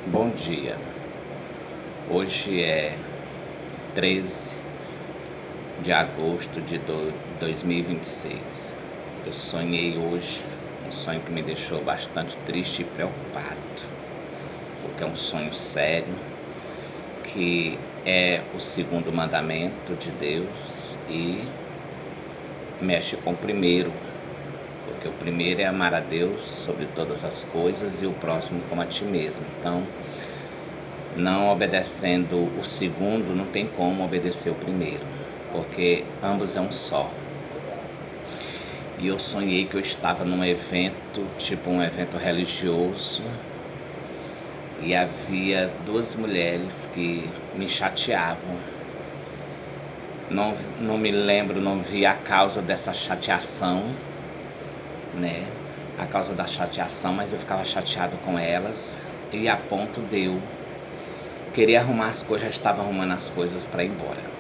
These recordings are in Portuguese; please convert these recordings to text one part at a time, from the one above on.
Bom dia. Hoje é 13 de agosto de 2026. Eu sonhei hoje um sonho que me deixou bastante triste e preocupado, porque é um sonho sério, que é o segundo mandamento de Deus e mexe com o primeiro, porque o primeiro é amar a Deus sobre todas as coisas e o próximo como a ti mesmo. Então, não obedecendo o segundo, não tem como obedecer o primeiro, porque ambos é um só. E eu sonhei que eu estava num evento, tipo um evento religioso, e havia duas mulheres que me chateavam. Não me lembro, não vi a causa dessa chateação, né? A causa da chateação, mas eu ficava chateado com elas, e a ponto de eu queria arrumar as coisas, já estava arrumando as coisas para ir embora.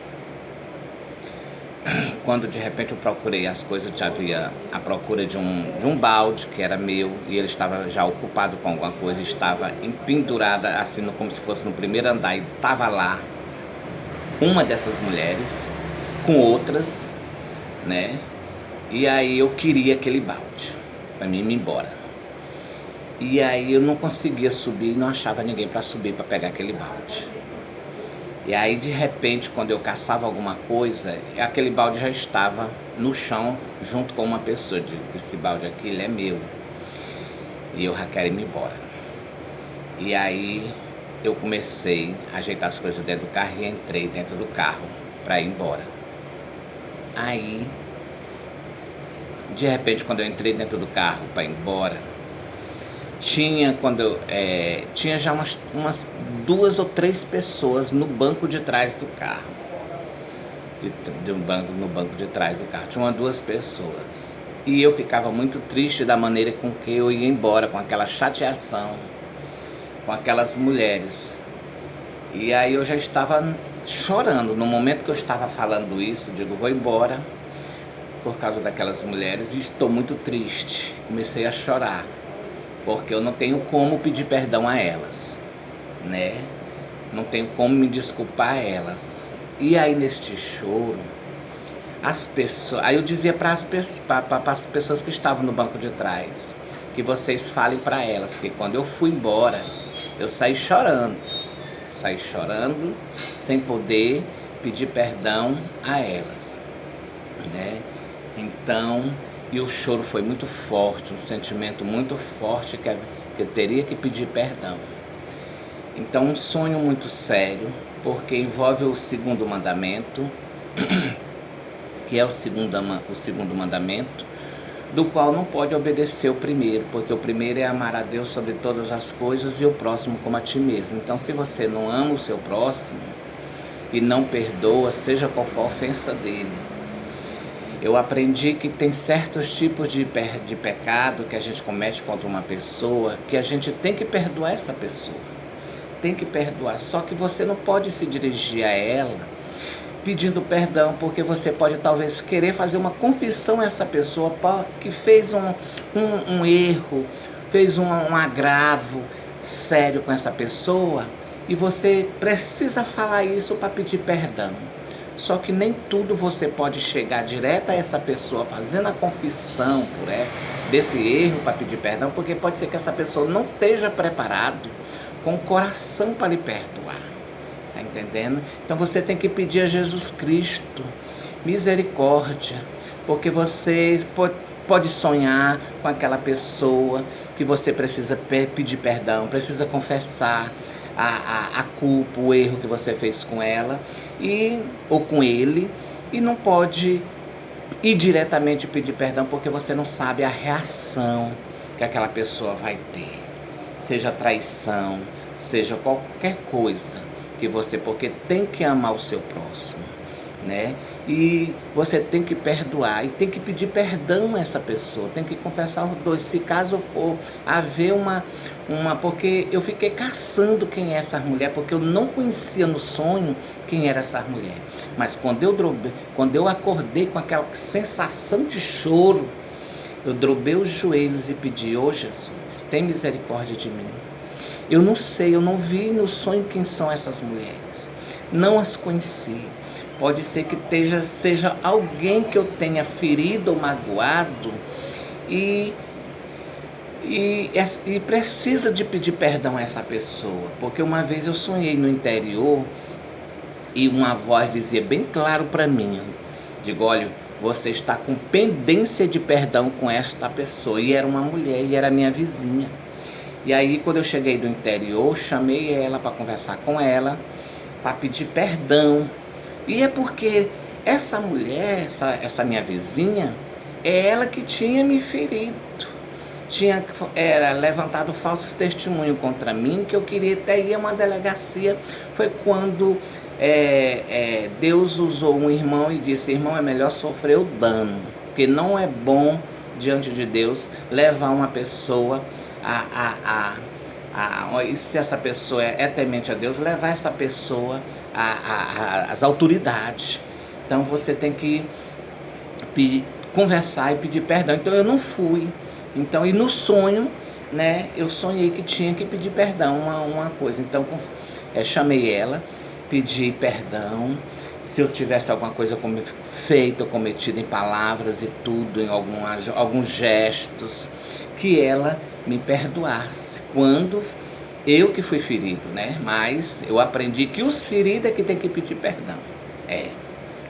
Quando de repente eu procurei as coisas, já havia a procura de um balde que era meu, e ele estava já ocupado com alguma coisa, estava empendurada assim como se fosse no primeiro andar, e estava lá uma dessas mulheres com outras, né? E aí eu queria aquele balde para mim ir embora. E aí eu não conseguia subir, não achava ninguém para subir para pegar aquele balde. E aí de repente, quando eu caçava alguma coisa, aquele balde já estava no chão junto com uma pessoa. Eu digo, esse balde aqui, ele é meu, e eu já quero ir embora. E aí eu comecei a ajeitar as coisas dentro do carro e entrei dentro do carro para ir embora. Aí, de repente, quando eu entrei dentro do carro para ir embora, tinha já umas 2 ou 3 pessoas no banco de trás do carro. No banco de trás do carro. Tinha 2 pessoas. E eu ficava muito triste da maneira com que eu ia embora, com aquela chateação, com aquelas mulheres. E aí eu já estava chorando. No momento que eu estava falando isso, digo, vou embora por causa daquelas mulheres, e estou muito triste. Comecei a chorar, porque eu não tenho como pedir perdão a elas, né? Não tenho como me desculpar a elas. E aí neste choro, as pessoas, aí eu dizia para as pessoas que estavam no banco de trás, que vocês falem para elas que quando eu fui embora, eu saí chorando sem poder pedir perdão a elas, né? Então, e o choro foi muito forte, um sentimento muito forte que eu teria que pedir perdão. Então, um sonho muito sério, porque envolve o segundo mandamento, que é o segundo mandamento, do qual não pode obedecer o primeiro, porque o primeiro é amar a Deus sobre todas as coisas e o próximo como a ti mesmo. Então, se você não ama o seu próximo e não perdoa, seja qual for a ofensa dele, eu aprendi que tem certos tipos de pecado que a gente comete contra uma pessoa, que a gente tem que perdoar essa pessoa. Tem que perdoar, só que você não pode se dirigir a ela pedindo perdão, porque você pode talvez querer fazer uma confissão a essa pessoa que fez um erro, fez um agravo sério com essa pessoa, e você precisa falar isso para pedir perdão. Só que nem tudo você pode chegar direto a essa pessoa fazendo a confissão desse erro para pedir perdão, porque pode ser que essa pessoa não esteja preparado com o coração para lhe perdoar. Tá entendendo? Então você tem que pedir a Jesus Cristo misericórdia, porque você pode sonhar com aquela pessoa que você precisa pedir perdão, precisa confessar a culpa, o erro que você fez com ela ou com ele, e não pode ir diretamente pedir perdão, porque você não sabe a reação que aquela pessoa vai ter, seja traição, seja qualquer coisa que porque tem que amar o seu próximo, né? E você tem que perdoar e tem que pedir perdão a essa pessoa, tem que confessar os dois, se caso for haver porque eu fiquei caçando quem é essa mulher, porque eu não conhecia no sonho quem era essa mulher, mas quando eu acordei com aquela sensação de choro, eu dobrei os joelhos e pedi, Jesus, tem misericórdia de mim. Eu não sei, eu não vi no sonho quem são essas mulheres. Não as conheci. Pode ser que seja alguém que eu tenha ferido ou magoado e precisa de pedir perdão a essa pessoa. Porque uma vez eu sonhei no interior e uma voz dizia bem claro para mim, digo, olha, você está com pendência de perdão com esta pessoa. E era uma mulher, e era minha vizinha. E aí, quando eu cheguei do interior, chamei ela para conversar com ela, para pedir perdão. E é porque essa mulher, essa minha vizinha, é ela que tinha me ferido. Era levantado falsos testemunhos contra mim, que eu queria até ir a uma delegacia. Foi quando Deus usou um irmão e disse, irmão, é melhor sofrer o dano, porque não é bom diante de Deus levar uma pessoa e se essa pessoa é temente a Deus, levar essa pessoa às autoridades. Então você tem que conversar e pedir perdão. Então eu não fui. Então, e no sonho, né, eu sonhei que tinha que pedir perdão, uma coisa. Então chamei ela, pedi perdão, se eu tivesse alguma coisa feita ou cometida em palavras e tudo, em alguns gestos, que ela me perdoasse, quando eu que fui ferido, né? Mas eu aprendi que os feridos é que tem que pedir perdão.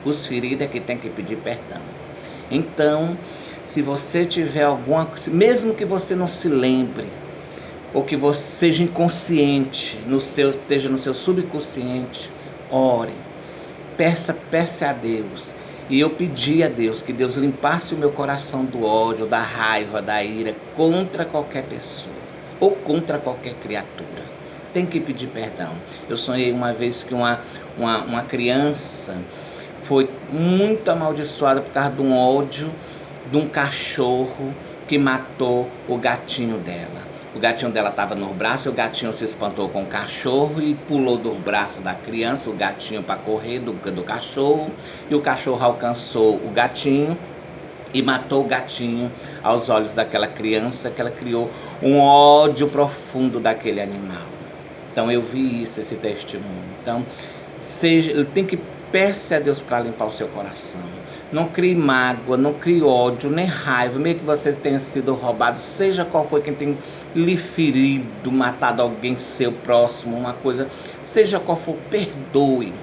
Os feridos é que tem que pedir perdão. Então, se você tiver alguma coisa, mesmo que você não se lembre, ou que você seja inconsciente, esteja no seu subconsciente, ore, peça a Deus. E eu pedi a Deus que Deus limpasse o meu coração do ódio, da raiva, da ira contra qualquer pessoa ou contra qualquer criatura. Tem que pedir perdão. Eu sonhei uma vez que uma criança foi muito amaldiçoada por causa de um ódio de um cachorro que matou o gatinho dela. O gatinho dela estava no braço, o gatinho se espantou com o cachorro e pulou do braço da criança, o gatinho para correr do cachorro, e o cachorro alcançou o gatinho e matou o gatinho aos olhos daquela criança, que ela criou um ódio profundo daquele animal. Então eu vi isso, esse testemunho. Então, tem que peça a Deus para limpar o seu coração. Não crie mágoa, não crie ódio, nem raiva, mesmo que você tenha sido roubado, seja qual foi quem tem lhe ferido, matado alguém seu próximo, uma coisa, seja qual for, perdoe,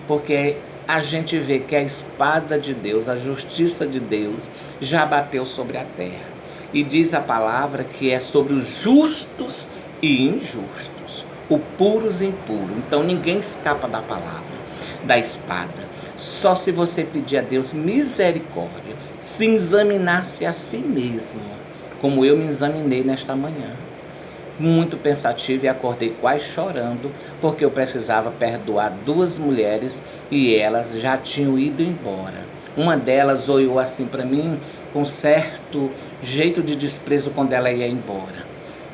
porque a gente vê que a espada de Deus, a justiça de Deus, já bateu sobre a terra. E diz a palavra que é sobre os justos e injustos, o puros e impuros. Então ninguém escapa da palavra, da espada. Só se você pedir a Deus misericórdia, se examinasse a si mesmo, como eu me examinei nesta manhã. Muito pensativo, e acordei quase chorando, porque eu precisava perdoar 2 mulheres e elas já tinham ido embora. Uma delas olhou assim para mim com certo jeito de desprezo quando ela ia embora.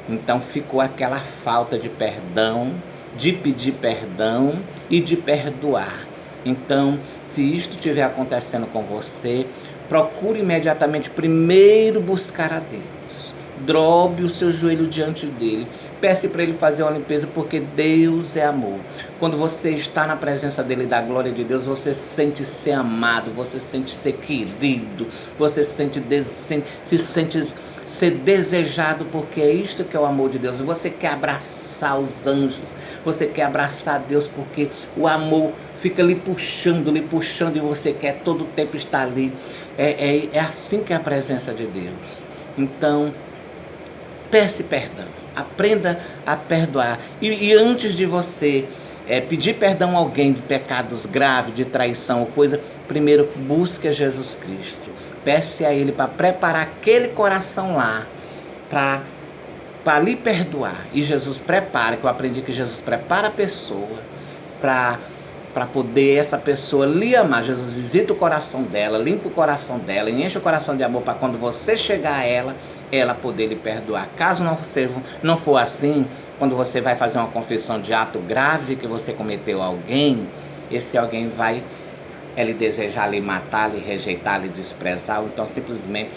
Então ficou aquela falta de perdão, de pedir perdão e de perdoar. Então, se isto estiver acontecendo com você, procure imediatamente primeiro buscar a Deus. Drobe o seu joelho diante dele. Peça para ele fazer uma limpeza, porque Deus é amor. Quando você está na presença dele, da glória de Deus, você sente ser amado, você sente ser querido, você se sente ser desejado, porque é isto que é o amor de Deus. Você quer abraçar os anjos, você quer abraçar Deus, porque o amor fica lhe puxando, e você quer todo o tempo estar ali. É assim que é a presença de Deus. Então, peça perdão, aprenda a perdoar. E antes de você pedir perdão a alguém de pecados graves, de traição ou coisa, primeiro busque a Jesus Cristo. Peça a Ele para preparar aquele coração lá, para lhe perdoar. E Jesus prepara, que eu aprendi que Jesus prepara a pessoa para poder essa pessoa lhe amar. Jesus visita o coração dela, limpa o coração dela, enche o coração de amor, para quando você chegar a ela poder lhe perdoar. Caso não for assim, quando você vai fazer uma confissão de ato grave que você cometeu a alguém, esse alguém vai lhe desejar, lhe matar, lhe rejeitar, lhe desprezar, ou então simplesmente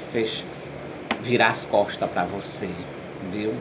virar as costas para você, viu?